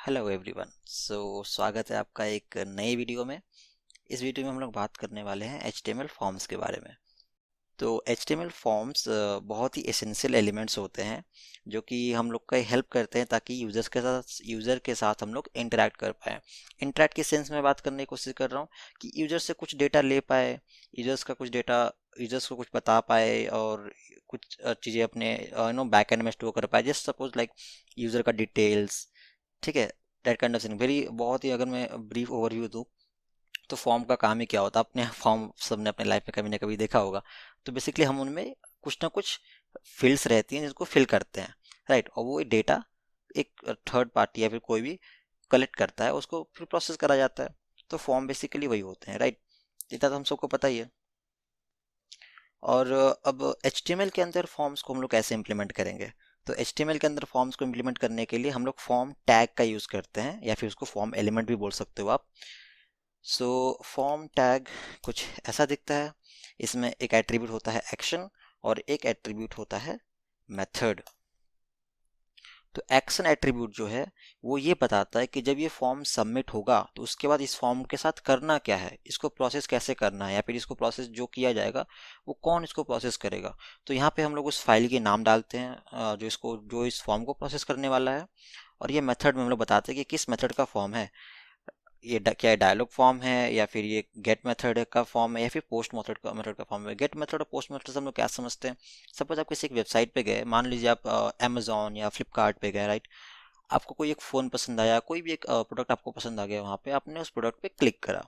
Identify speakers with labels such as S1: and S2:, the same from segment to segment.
S1: Hello everyone. स्वागत है आपका एक नए वीडियो में। इस वीडियो में हम लोग बात करने वाले हैं HTML फॉर्म्स के बारे में। तो HTML फॉर्म्स बहुत ही एसेंशियल एलिमेंट्स होते हैं जो कि हम लोग का हेल्प करते हैं ताकि यूज़र के साथ हम लोग इंटरेक्ट कर पाएँ। इंटरेक्ट के सेंस में बात करने की कोशिश कर रहा हूँ कि यूज़र से कुछ डेटा ले पाए, यूज़र्स को कुछ बता पाए और कुछ चीज़ें अपने बैक एंड में स्टोर कर पाए। जस्ट सपोज लाइक यूज़र का डिटेल्स, ठीक है, that kind of thing. Very बहुत ही अगर मैं ब्रीफ ओवरव्यू दूँ तो फॉर्म का काम ही क्या होता है, अपने फॉर्म सबने अपने लाइफ में कभी ना कभी देखा होगा। तो बेसिकली हम उनमें कुछ ना कुछ फील्ड्स रहती हैं जिसको फिल करते हैं, राइट। और वो डेटा एक थर्ड पार्टी या फिर कोई भी कलेक्ट करता है, उसको फिर प्रोसेस करा जाता है। तो फॉर्म बेसिकली वही होते हैं, राइट। इतना तो हम सबको पता ही है। और अब HTML के अंदर फॉर्म्स को हम लोग कैसे इम्प्लीमेंट करेंगे? तो HTML के अंदर फॉर्म्स को इम्प्लीमेंट करने के लिए हम लोग फॉर्म टैग का यूज़ करते हैं या फिर उसको फॉर्म एलिमेंट भी बोल सकते हो आप। फॉर्म टैग कुछ ऐसा दिखता है। इसमें एक एट्रीब्यूट होता है एक्शन और एक एट्रीब्यूट होता है मेथड। तो एक्शन एट्रीब्यूट जो है वो ये बताता है कि जब ये फॉर्म सबमिट होगा तो उसके बाद इस फॉर्म के साथ करना क्या है, इसको प्रोसेस कैसे करना है, या फिर इसको प्रोसेस जो किया जाएगा वो कौन इसको प्रोसेस करेगा। तो यहाँ पे हम लोग उस फाइल के नाम डालते हैं जो इस फॉर्म को प्रोसेस करने वाला है। और ये मेथड में हम लोग बताते हैं कि किस मेथड का फॉर्म है। क्या डायलॉग फॉर्म है या फिर ये गेट मेथड का फॉर्म है या फिर पोस्ट मेथड का फॉर्म है। गेट मेथड और पोस्ट मेथड से हम लोग क्या समझते हैं? सपोज आप किसी एक वेबसाइट पे गए, मान लीजिए आप अमेजोन या फ्लिपकार्ट पे गए, राइट। आपको कोई एक फ़ोन पसंद आया, कोई भी एक प्रोडक्ट आपको पसंद आ गया, वहाँ पे आपने उस प्रोडक्ट पे क्लिक करा।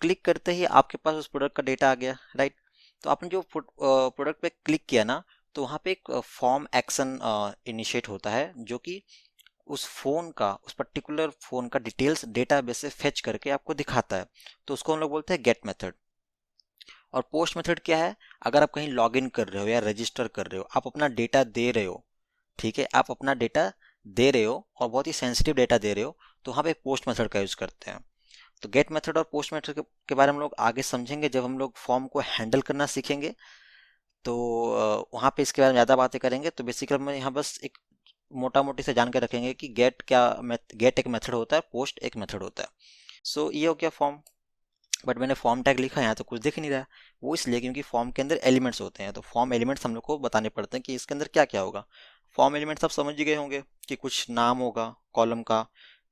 S1: क्लिक करते ही आपके पास उस प्रोडक्ट का डेटा आ गया, राइट। तो आपने जो प्रोडक्ट पे क्लिक किया ना, तो वहाँ पे एक फॉर्म एक्शन इनिशिएट होता है जो कि उस पर्टिकुलर फ़ोन का डिटेल्स डेटाबेस से फेच करके आपको दिखाता है। तो उसको हम लोग बोलते हैं गेट मेथड। और पोस्ट मेथड क्या है? अगर आप कहीं लॉग इन कर रहे हो या रजिस्टर कर रहे हो, आप अपना डेटा दे रहे हो, ठीक है, आप अपना डेटा दे रहे हो और बहुत ही सेंसिटिव डेटा दे रहे हो, तो वहाँ पे पोस्ट मेथड का यूज़ करते हैं। तो गेट मेथड और पोस्ट मेथड के बारे में हम लोग आगे समझेंगे जब हम लोग फॉर्म को हैंडल करना सीखेंगे। तो वहाँ पे इसके बारे में ज़्यादा बातें करेंगे। तो बेसिकली हम यहाँ बस एक मोटा मोटी से जान के रखेंगे कि गेट एक मेथड होता है, पोस्ट एक मेथड होता है। ये हो गया फॉर्म। बट मैंने फॉर्म टैग लिखा है यहाँ तो कुछ दिख नहीं रहा है। वो इसलिए क्योंकि फॉर्म के अंदर एलिमेंट्स होते हैं, तो फॉर्म एलिमेंट्स हम लोग को बताने पड़ते हैं कि इसके अंदर क्या क्या होगा। फॉर्म एलिमेंट्स आप समझ ही गए होंगे कि कुछ नाम होगा कॉलम का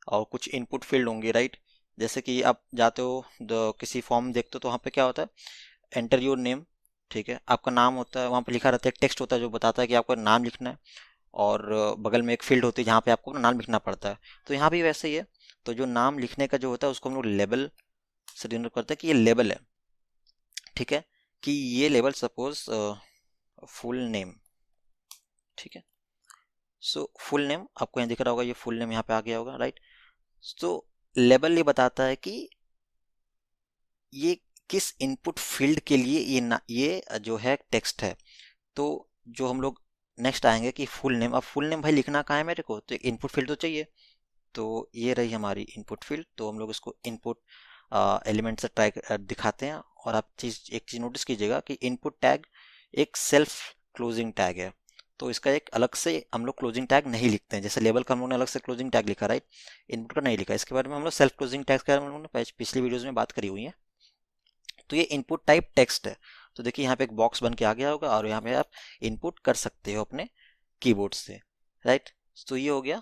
S1: और कुछ इनपुट फील्ड होंगे, राइट। जैसे कि आप जाते हो किसी फॉर्म देखते हो तो वहाँ पे क्या होता है, एंटर योर नेम, ठीक है, आपका नाम होता है, वहाँ पे लिखा रहता है, एक टेक्स्ट होता है जो बताता है कि आपको नाम लिखना है। और बगल में एक फील्ड होती है जहाँ पे आपको अपना नाम लिखना पड़ता है। तो यहाँ भी वैसे ही है। तो जो नाम लिखने का जो होता है उसको हम लोग लेबल से डिनोट करते हैं कि ये लेबल है, ठीक है, कि ये लेबल सपोज फुल नेम, ठीक है। फुल नेम आपको यहाँ दिख रहा होगा, ये फुल नेम यहाँ पे आ गया होगा, राइट। तो लेबल ये बताता है कि ये किस इनपुट फील्ड के लिए ये जो है टेक्स्ट है। तो जो हम लोग नेक्स्ट आएंगे कि फुल नेम। अब फुल नेम भाई लिखना कहाँ है मेरे को, तो एक इनपुट फील्ड तो चाहिए। तो ये रही हमारी इनपुट फील्ड। तो हम लोग इसको इनपुट एलिमेंट से ट्राई दिखाते हैं। और आप एक चीज़ नोटिस कीजिएगा कि इनपुट टैग एक सेल्फ क्लोजिंग टैग है। तो इसका एक अलग से हम लोग क्लोजिंग टैग नहीं लिखते हैं, जैसे लेबल का हम लोग ने अलग से क्लोजिंग टैग लिखा, राइट। इनपुट का नहीं लिखा। इसके बारे में हम लोग सेल्फ क्लोजिंग टैग के बारे में हम लोगों ने पिछली वीडियोज़ में बात करी हुई है। तो ये इनपुट टाइप टेक्स्ट है। तो देखिए यहाँ पे एक बॉक्स बन के आ गया होगा और यहाँ पे आप इनपुट कर सकते हो अपने कीबोर्ड से, राइट। तो ये हो गया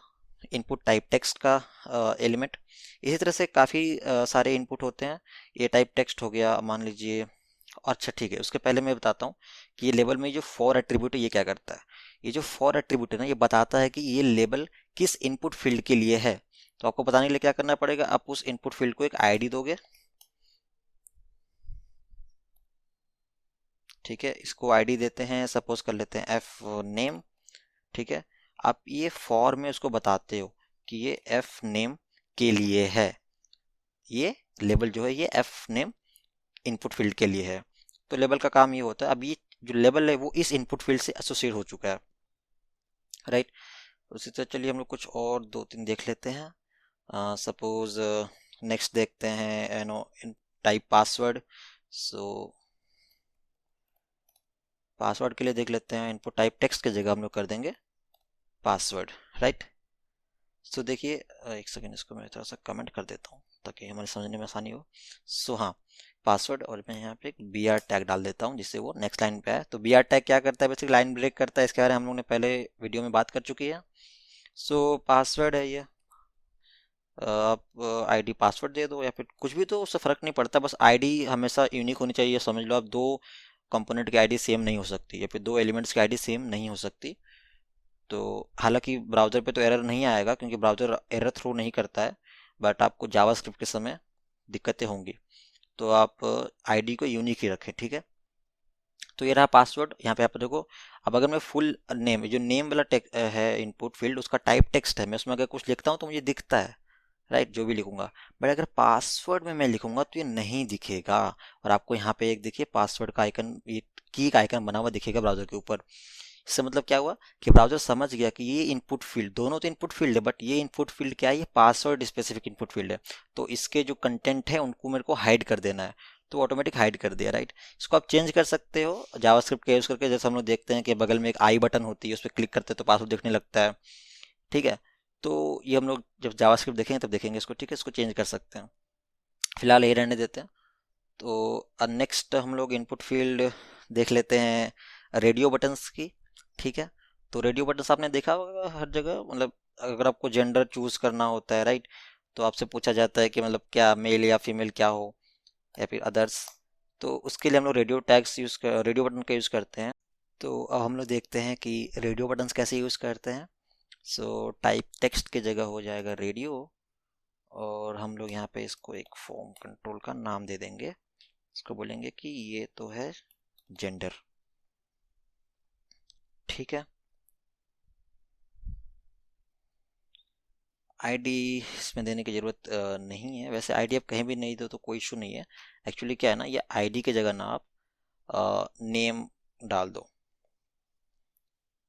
S1: इनपुट टाइप टेक्स्ट का एलिमेंट। इसी तरह से काफ़ी सारे इनपुट होते हैं। ये टाइप टेक्स्ट हो गया, मान लीजिए। अच्छा ठीक है, उसके पहले मैं बताता हूँ कि ये लेबल में जो फॉर एट्रीब्यूट है ये क्या करता है। ये जो फॉर एट्रीब्यूट है ना, ये बताता है कि ये लेबल किस इनपुट फील्ड के लिए है। तो आपको बताने के लिए क्या करना पड़ेगा, आप उस इनपुट फील्ड को एक आईडी दोगे, ठीक है। इसको आईडी देते हैं, सपोज कर लेते हैं एफ नेम, ठीक है। आप ये फॉर में उसको बताते हो कि ये एफ नेम के लिए है, ये लेबल जो है ये एफ नेम इनपुट फील्ड के लिए है। तो लेबल का काम ये होता है, अब ये जो लेबल है वो इस इनपुट फील्ड से एसोसिएट हो चुका है, राइट। उसी तरह चलिए हम लोग कुछ और दो तीन देख लेते हैं। सपोज नेक्स्ट देखते हैं नो इन टाइप पासवर्ड। सो पासवर्ड के लिए देख लेते हैं, इनपुट टाइप टेक्स्ट की जगह हम लोग कर देंगे पासवर्ड, राइट। सो देखिए, एक सेकेंड, इसको मैं थोड़ा सा कमेंट कर देता हूँ ताकि हमारे समझने में आसानी हो। सो हाँ, पासवर्ड, और मैं यहाँ पे एक बी आर टैग डाल देता हूँ जिससे वो नेक्स्ट लाइन पे आए। तो बी आर टैग क्या करता है, बेसिकली लाइन ब्रेक करता है। इसके बारे में हम लोग ने पहले वीडियो में बात कर चुकी है। सो पासवर्ड है ये, आप आईडी पासवर्ड दे दो या फिर कुछ भी, तो उससे फ़र्क नहीं पड़ता, बस आईडी हमेशा यूनिक होनी चाहिए। समझ लो आप, दो कंपोनेंट की आईडी सेम नहीं हो सकती या फिर दो एलिमेंट्स की आईडी सेम नहीं हो सकती। तो हालांकि ब्राउज़र पे तो एरर नहीं आएगा क्योंकि ब्राउज़र एरर थ्रो नहीं करता है, बट आपको जावास्क्रिप्ट के समय दिक्कतें होंगी। तो आप आईडी को यूनिक ही रखें, ठीक है। तो ये रहा पासवर्ड। यहाँ पे आप देखो, अब अगर मैं फुल नेम, जो नेम वाला है इनपुट फील्ड, उसका टाइप टेक्स्ट है, मैं उसमें अगर कुछ लिखता हूँ तो मुझे दिखता है, राइट, जो भी लिखूंगा। बट अगर पासवर्ड में मैं लिखूंगा तो ये नहीं दिखेगा। और आपको यहाँ पे एक देखिए पासवर्ड का आइकन, ये की का आइकन बना हुआ दिखेगा ब्राउजर के ऊपर। इससे मतलब क्या हुआ कि ब्राउजर समझ गया कि ये इनपुट फील्ड, दोनों तो इनपुट फील्ड है, बट ये इनपुट फील्ड क्या है, ये पासवर्ड स्पेसिफिक इनपुट फील्ड है। तो इसके जो कंटेंट है उनको मेरे को हाइड कर देना है, तो ऑटोमेटिक हाइड कर दिया, राइट। इसको आप चेंज कर सकते हो जावास्क्रिप्ट का यूज़ करके। जैसे हम लोग देखते हैं कि बगल में एक आई बटन होती है, उस पर क्लिक करते हैं तो पासवर्ड दिखने लगता है, ठीक है। तो ये हम लोग जब जावास्क्रिप्ट देखेंगे तब देखेंगे इसको, ठीक है। इसको चेंज कर सकते हैं, फिलहाल यही रहने देते हैं। तो नेक्स्ट हम लोग इनपुट फील्ड देख लेते हैं रेडियो बटन्स की, ठीक है। तो रेडियो बटन्स आपने देखा होगा हर जगह, मतलब अगर आपको जेंडर चूज करना होता है, राइट, तो आपसे पूछा जाता है कि मतलब क्या मेल या फीमेल क्या हो, या फिर अदर्स। तो उसके लिए हम लोग रेडियो बटन का यूज़ करते हैं। तो अब हम लोग देखते हैं कि रेडियो बटन्स कैसे यूज़ करते हैं। सो टाइप टेक्स्ट की जगह हो जाएगा रेडियो, और हम लोग यहाँ पे इसको एक फॉर्म कंट्रोल का नाम दे देंगे। इसको बोलेंगे कि ये तो है जेंडर, ठीक है। आईडी इसमें देने की ज़रूरत नहीं है, वैसे आईडी आप कहीं भी नहीं दो तो कोई इशू नहीं है। एक्चुअली क्या है ना, ये आईडी की जगह ना आप नेम डाल दो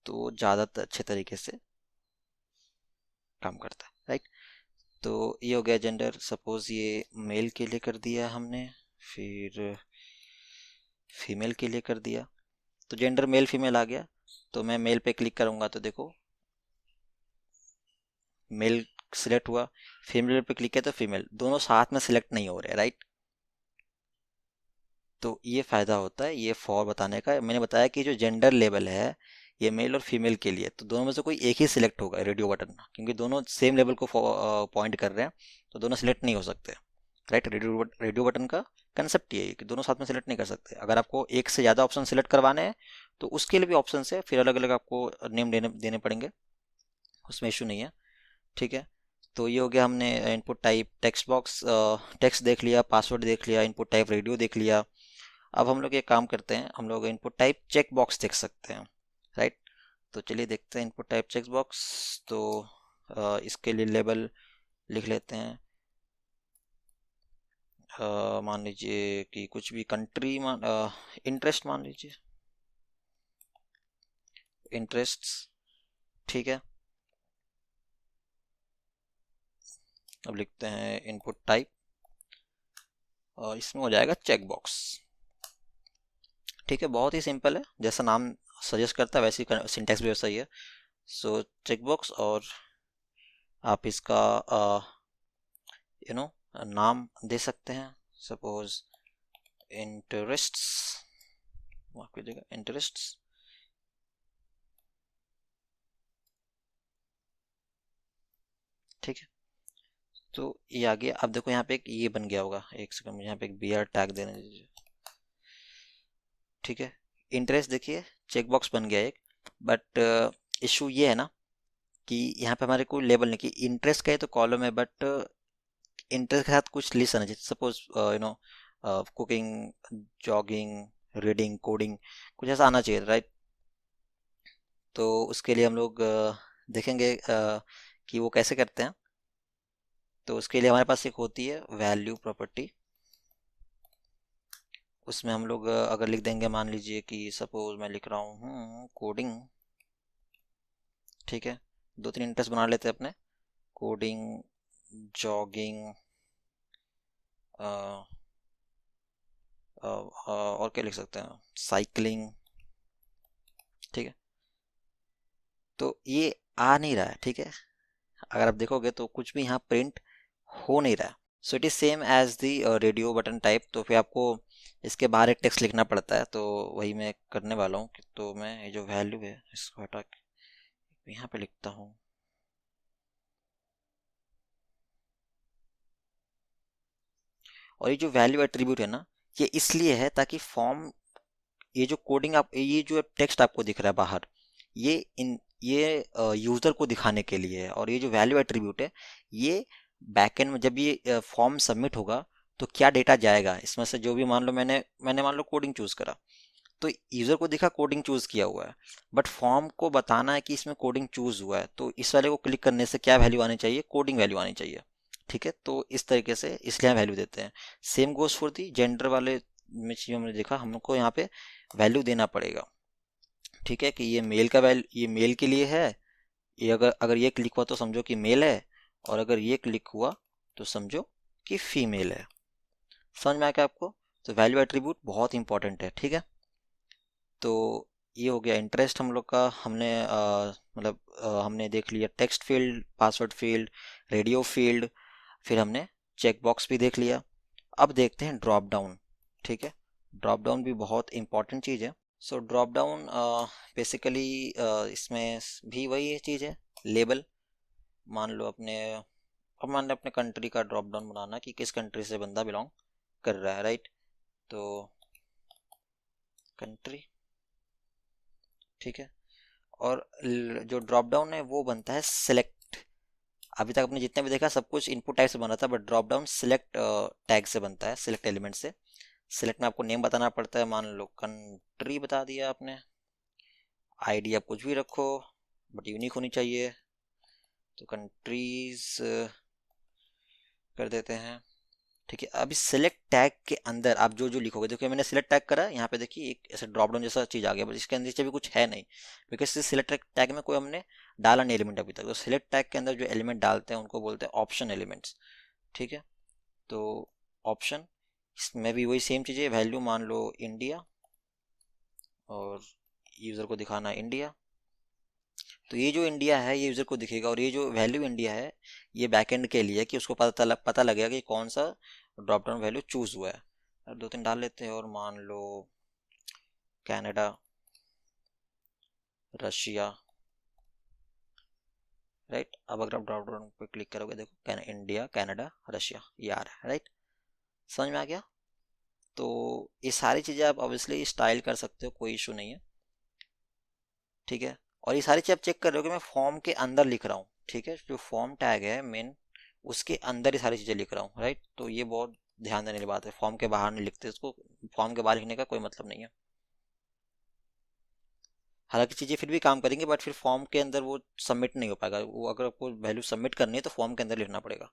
S1: तो ज़्यादा अच्छे तरीके से काम करता है, राइट। तो ये हो गया जेंडर। सपोज ये मेल के लिए कर दिया हमने, फिर फीमेल के लिए कर दिया, तो जेंडर मेल फीमेल आ गया। तो मैं मेल पे क्लिक करूंगा तो देखो मेल सिलेक्ट हुआ, फीमेल पे क्लिक किया तो फीमेल, दोनों साथ में सिलेक्ट नहीं हो रहे, राइट। तो ये फ़ायदा होता है ये फॉर बताने का। मैंने बताया कि जो जेंडर लेवल है ये मेल और फीमेल के लिए, तो दोनों में से कोई एक ही सिलेक्ट होगा रेडियो बटन, क्योंकि दोनों सेम लेवल को पॉइंट कर रहे हैं, तो दोनों सिलेक्ट नहीं हो सकते, राइट। रेडियो बटन का कंसेप्ट ये है कि दोनों साथ में सिलेक्ट नहीं कर सकते। अगर आपको एक से ज़्यादा ऑप्शन सिलेक्ट करवाने हैं तो उसके लिए भी ऑप्शन है, फिर अलग अलग आपको नेम देने देने पड़ेंगे, उसमें इशू नहीं है, ठीक है। तो ये हो गया, हमने input type text box text देख लिया, पासवर्ड देख लिया, इनपुट टाइप रेडियो देख लिया। अब हम लोग एक काम करते हैं, हम लोग इनपुट टाइप चेक बॉक्स देख सकते हैं, राइट। तो चलिए देखते हैं इनपुट टाइप चेक बॉक्स। तो इसके लिए लेबल लिख लेते हैं, मान लीजिए कि कुछ भी कंट्री, इंटरेस्ट मान लीजिए, इंटरेस्ट्स, ठीक है। अब लिखते हैं इनपुट टाइप, और इसमें हो जाएगा चेक बॉक्स, ठीक है। बहुत ही सिंपल है, जैसा नाम सजेस्ट करता है वैसे ही सिंटैक्स भी वैसा ही है। सो चेक बॉक्स, और आप इसका यू नो नाम दे सकते हैं, सपोज इंटरेस्ट्स, माफ कीजिएगा, इंटरेस्ट्स, ठीक है। तो ये आ गया। अब देखो यहाँ पे एक ये बन गया होगा, एक सेकंड मुझे यहाँ पे एक बी आर टैग देने दीजिए, ठीक है। इंटरेस्ट देखिए चेक बॉक्स बन गया एक, बट इशू ये है ना कि यहाँ पे हमारे कोई लेबल नहीं, कि इंटरेस्ट का है तो कॉलम है, बट इंटरेस्ट के साथ कुछ लिस्ट आना चाहिए। Suppose cooking, jogging, reading, coding, कुछ ऐसा आना चाहिए, राइट। तो उसके लिए हम लोग देखेंगे कि वो कैसे करते हैं। तो उसके लिए हमारे पास एक होती है वैल्यू प्रॉपर्टी, उसमें हम लोग अगर लिख देंगे, मान लीजिए कि सपोज मैं लिख रहा हूँ कोडिंग, ठीक है। दो तीन इंटरेस्ट बना लेते हैं अपने, कोडिंग, जॉगिंग, और क्या लिख सकते हैं, साइकिलिंग, ठीक है। तो ये आ नहीं रहा है, ठीक है। अगर आप देखोगे तो कुछ भी यहाँ प्रिंट हो नहीं रहा है। So it is same as the radio button type. तो फिर आपको इसके बाहर एक टेक्स्ट लिखना पड़ता है, तो वही मैं करने वाला हूँ। तो मैं ये जो वैल्यू है इसको हटा के यहाँ पे लिखता हूँ। और ये जो वैल्यू एट्रीब्यूट है ना, ये इसलिए है ताकि फॉर्म, ये जो कोडिंग आप, ये जो टेक्स्ट आपको दिख रहा है बाहर, ये यूजर को दिखाने के लिए है। और ये जो वैल्यू एट्रीब्यूट है, ये बैकएंड में जब ये फॉर्म सबमिट होगा तो क्या डेटा जाएगा इसमें से, जो भी मान लो मैंने मान लो कोडिंग चूज करा, तो यूजर को दिखा कोडिंग चूज किया हुआ है, बट फॉर्म को बताना है कि इसमें कोडिंग चूज हुआ है, तो इस वाले को क्लिक करने से क्या वैल्यू आनी चाहिए, कोडिंग वैल्यू आनी चाहिए। ठीक है, तो इस तरीके से इसलिए हम वैल्यू देते हैं। Same goes for the gender वाले में चीज हमने देखा, हमको यहाँ पे वैल्यू देना पड़ेगा। ठीक है, कि ये मेल का वैल्यू, ये मेल के लिए है, ये अगर अगर ये क्लिक हुआ तो समझो कि मेल है, और अगर ये क्लिक हुआ तो समझो कि फीमेल है। समझ में आ गया आपको? तो वैल्यू एट्रीब्यूट बहुत इंपॉर्टेंट है। ठीक है, तो ये हो गया इंटरेस्ट हम लोग का। हमने मतलब हमने देख लिया text field, password field, radio field, फिर हमने चेक बॉक्स भी देख लिया। अब देखते हैं ड्रॉप डाउन। ठीक है, ड्रॉप डाउन भी बहुत इंपॉर्टेंट चीज़ है। सो ड्रॉप डाउन बेसिकली इसमें भी वही चीज़ है, लेबल। मान लो अपने, अब मान लो अपने कंट्री का ड्रॉप डाउन बनाना कि किस कंट्री से बंदा बिलोंग कर रहा है, राइट। तो कंट्री, ठीक है। और जो ड्रॉप डाउन है वो बनता है सिलेक्ट। अभी तक आपने जितने भी देखा सब कुछ इनपुट टाइप से बना था, but drop down select tag से बनता है, सिलेक्ट एलिमेंट से। सिलेक्ट में आपको नेम बताना पड़ता है, मान लो कंट्री बता दिया आपने, आईडी आप कुछ भी रखो बट यूनिक होनी चाहिए, तो कंट्रीज कर देते हैं। ठीक है, अभी सिलेक्ट टैग के अंदर आप जो जो लिखोगे, देखिए मैंने सिलेक्ट टैग करा, यहाँ पे देखिए एक ऐसा ड्रॉप डाउन जैसा चीज आ गया, बट इसके अंदर भी कुछ है नहीं, बिकॉज सिलेक्ट टैग में कोई हमने डाला नहीं एलिमेंट अभी तक। तो सिलेक्ट टैग के अंदर जो एलिमेंट डालते हैं उनको बोलते हैं ऑप्शन एलिमेंट्स। ठीक है, तो ऑप्शन, इसमें भी वही सेम चीज़ है, वैल्यू मान लो इंडिया, और यूज़र को दिखाना है इंडिया। तो ये जो इंडिया है ये यूज़र को दिखेगा, और ये जो वैल्यू इंडिया है ये बैकएंड के लिए, कि उसको पता लगेगा कि कौन सा ड्रॉप डाउन वैल्यू चूज हुआ है। अब दो तीन डाल लेते हैं, और मान लो कनाडा, रशिया, राइट। अब अगर आप ड्रॉप डाउन पे क्लिक करोगे, देखो इंडिया, कनाडा, रशिया, ये आ रहा है, राइट। समझ में आ गया? तो ये सारी चीज़ें आप ऑब्वियसली स्टाइल कर सकते हो, कोई इशू नहीं है। ठीक है, और ये सारी चीज़ आप चेक कर रहे हो कि मैं फॉर्म के अंदर लिख रहा हूँ। ठीक है, जो फॉर्म टैग है मेन, उसके अंदर ही सारी चीज़ें लिख रहा हूँ, राइट। तो ये बहुत ध्यान देने की बात है, फॉर्म के बाहर नहीं लिखते इसको, फॉर्म के बाहर लिखने का कोई मतलब नहीं है। हालांकि चीज़ें फिर भी काम करेंगी, बट फिर फॉर्म के अंदर वो सबमिट नहीं हो पाएगा, वो अगर आपको वैल्यू सबमिट करनी है तो फॉर्म के अंदर लिखना पड़ेगा।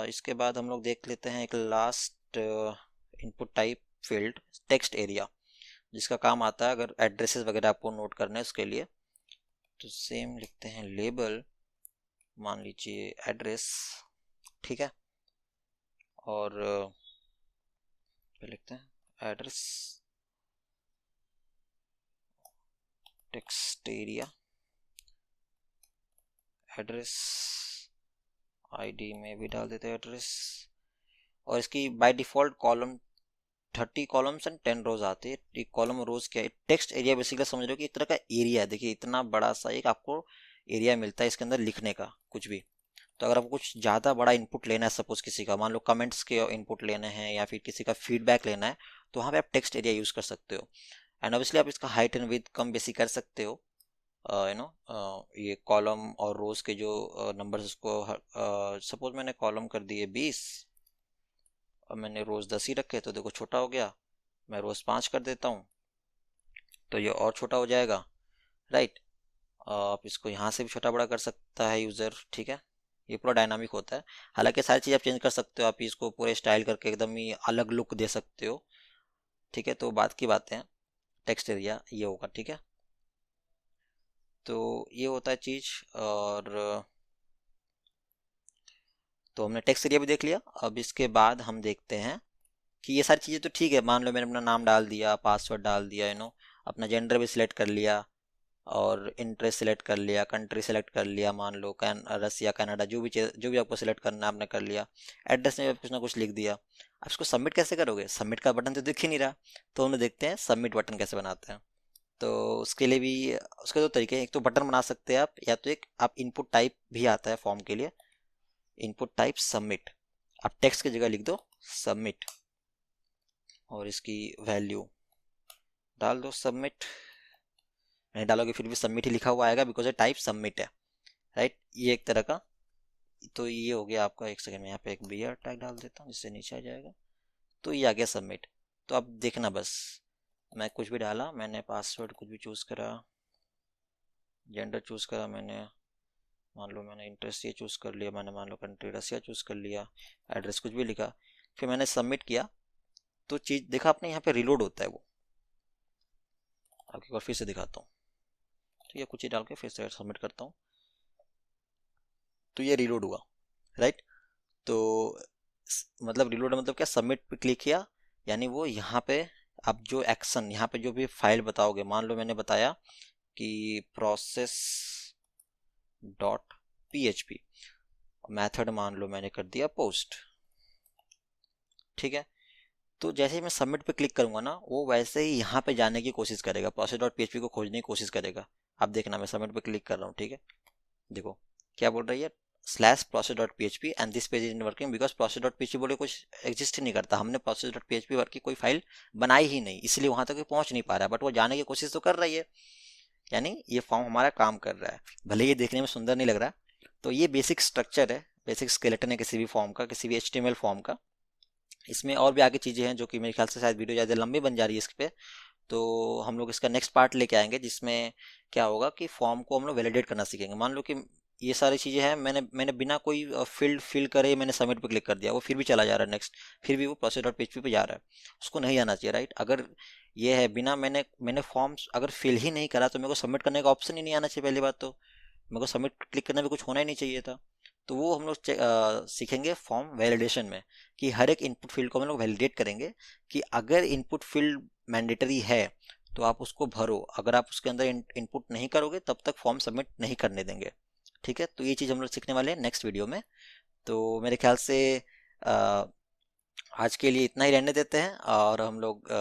S1: इसके बाद हम लोग देख लेते हैं एक last input type field, text area, जिसका काम आता है अगर एड्रेसेस वगैरह आपको नोट करना है उसके लिए। तो सेम लिखते हैं लेबल, मान लीजिए एड्रेस, ठीक है। और लिखते हैं address text area, address, ID में भी डाल देते हैं एड्रेस। और इसकी by default column 30 columns and 10 रोज आते हैं। एक कॉलम रोज क्या है, टेक्स्ट एरिया बेसिकली समझ रहे हो कि एक तरह का एरिया है। देखिए इतना बड़ा सा एक आपको एरिया मिलता है इसके अंदर लिखने का कुछ भी। तो अगर आपको कुछ ज़्यादा बड़ा इनपुट लेना है, सपोज किसी का मान लो कमेंट्स के इनपुट लेने हैं या फिर किसी का फीडबैक लेना है, तो वहाँ पे आप टेक्स्ट एरिया यूज़ कर सकते हो। एंड ऑब्वियसली आप इसका हाइट एंड विड्थ कम बेसी कर सकते हो। ये कॉलम और रोज के जो नंबर्स, उसको सपोज मैंने कॉलम कर दिए 20 और मैंने रोज 10 ही रखे, तो देखो छोटा हो गया। मैं रोज 5 कर देता हूँ तो ये और छोटा हो जाएगा, राइट। आप इसको यहाँ से भी छोटा बड़ा कर सकता है यूज़र, ठीक है। ये पूरा डायनामिक होता है। हालांकि सारी चीज़ आप चेंज कर सकते हो, आप इसको पूरे स्टाइल करके एकदम ही अलग लुक दे सकते हो, ठीक है। तो बात की बातें हैं, टेक्स्ट एरिया ये होगा, ठीक है। तो ये होता है चीज़। और तो हमने टेक्स्ट एरिया भी देख लिया। अब इसके बाद हम देखते हैं कि ये सारी चीज़ें तो ठीक है, मान लो मैंने अपना नाम डाल दिया, पासवर्ड डाल दिया, अपना जेंडर भी सिलेक्ट कर लिया, और इंटरेस्ट सेलेक्ट कर लिया, कंट्री सेलेक्ट कर लिया, मान लो रसिया, कनाडा, जो भी चीज़, जो भी आपको सेलेक्ट करना है आपने कर लिया। एड्रेस में कुछ ना कुछ लिख दिया। अब इसको सबमिट कैसे करोगे? सबमिट का बटन तो दिख ही नहीं रहा। तो हम देखते हैं सबमिट बटन कैसे बनाते हैं। तो उसके लिए भी उसके दो तरीके हैं। एक तो बटन बना सकते हैं आप, या तो एक आप इनपुट टाइप भी आता है फॉर्म के लिए, इनपुट टाइप सबमिट। आप टेक्स्ट की जगह लिख दो सबमिट और इसकी वैल्यू डाल दो सबमिट। नहीं डालोगे फिर भी सबमिट ही लिखा हुआ आएगा, बिकॉज ये टाइप सबमिट है, राइट। ये एक तरह का, तो ये हो गया आपका। एक सेकंड में यहाँ पे एक बीयर टैग डाल देता हूँ जिससे नीचे आ जाएगा। तो ये आ गया सबमिट। तो अब देखना बस, मैं कुछ भी डाला, मैंने पासवर्ड कुछ भी चूज़ करा, जेंडर चूज़ करा मैंने, मान लो मैंने इंटरेस्ट ये चूज़ कर लिया, मैंने मान लो कंट्री रसिया चूज़ कर लिया, एड्रेस कुछ भी लिखा, फिर मैंने सबमिट किया। तो चीज़ देखा आपने, यहाँ पे रिलोड होता है वो। आपको एक बार फिर से दिखाता हूँ। ठीक है, कुछ ही डाल के फिर से सबमिट करता हूँ। तो ये रिलोड हुआ, राइट। तो मतलब रिलोड मतलब क्या, सबमिट पे क्लिक किया, यानी वो यहाँ पे आप जो एक्शन, यहाँ पे जो भी फाइल बताओगे, मान लो मैंने बताया कि प्रोसेस डॉट PHP, मेथड मान लो मैंने कर दिया पोस्ट। ठीक है, तो जैसे ही मैं सबमिट पे क्लिक करूंगा ना, वो वैसे ही यहाँ पे जाने की कोशिश करेगा, प्रोसेस डॉट PHP को खोजने की कोशिश करेगा। अब देखना, मैं सबमिट पे क्लिक कर रहा हूँ, ठीक है। देखो क्या बोल रही है, slash process dot PHP and this page is working because process dot PHP बोले कुछ एग्जिस्ट ही नहीं करता, हमने प्रोसेस डॉट PHP वर्क की कोई फाइल बनाई ही नहीं, इसलिए वहां तक पहुंच नहीं पा रहा है, बट वो जाने की कोशिश तो कर रही है। यानी ये फॉर्म हमारा काम कर रहा है, भले ये देखने में सुंदर नहीं लग रहा। तो ये बेसिक स्ट्रक्चर है, बेसिक स्केलेटन है किसी भी फॉर्म का, किसी भी HTML फॉर्म का। इसमें और भी आगे चीज़ें हैं जो कि मेरे ख्याल से शायद वीडियो ज़्यादा लंबी बन जा रही है इस पे। तो हम लोग इसका नेक्स्ट पार्ट लेके आएंगे, जिसमें क्या होगा कि फॉर्म को हम लोग वैलिडेट करना सीखेंगे। मान लो कि ये सारी चीज़ें हैं, मैंने मैंने बिना कोई फील्ड फिल करे मैंने सबमिट पे क्लिक कर दिया, वो फिर भी चला जा रहा है नेक्स्ट, फिर भी वो प्रोसेस डॉट PHP पे जा रहा है, उसको नहीं जाना चाहिए, राइट। अगर ये है बिना मैंने मैंने फॉर्म अगर फिल ही नहीं करा, तो मेरे को सबमिट करने का ऑप्शन ही नहीं आना चाहिए। पहली बात तो मेरे को सबमिट क्लिक करने में कुछ होना ही नहीं चाहिए था। तो वो हम लोग सीखेंगे फॉर्म वैलिडेशन में, कि हर एक इनपुट फील्ड को हम लोग वैलिडेट करेंगे, कि अगर इनपुट फील्ड मैंडेटरी है तो आप उसको भरो, अगर आप उसके अंदर इनपुट नहीं करोगे तब तक फॉर्म सबमिट नहीं करने देंगे। ठीक है, तो ये चीज़ हम लोग सीखने वाले हैं नेक्स्ट वीडियो में। तो मेरे ख्याल से अ, आज के लिए इतना ही रहने देते हैं, और हम लोग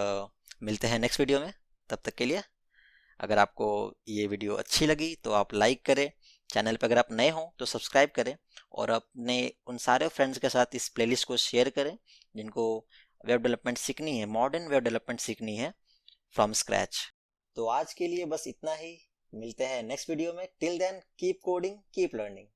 S1: मिलते हैं नेक्स्ट वीडियो में। तब तक के लिए, अगर आपको ये वीडियो अच्छी लगी तो आप लाइक करें, चैनल पर अगर आप नए हों तो सब्सक्राइब करें, और अपने उन सारे फ्रेंड्स के साथ इस प्लेलिस्ट को शेयर करें जिनको वेब डेवलपमेंट सीखनी है, मॉडर्न वेब डेवलपमेंट सीखनी है फ्रॉम स्क्रैच। तो आज के लिए बस इतना ही, मिलते हैं नेक्स्ट वीडियो में। Till then keep coding, keep learning.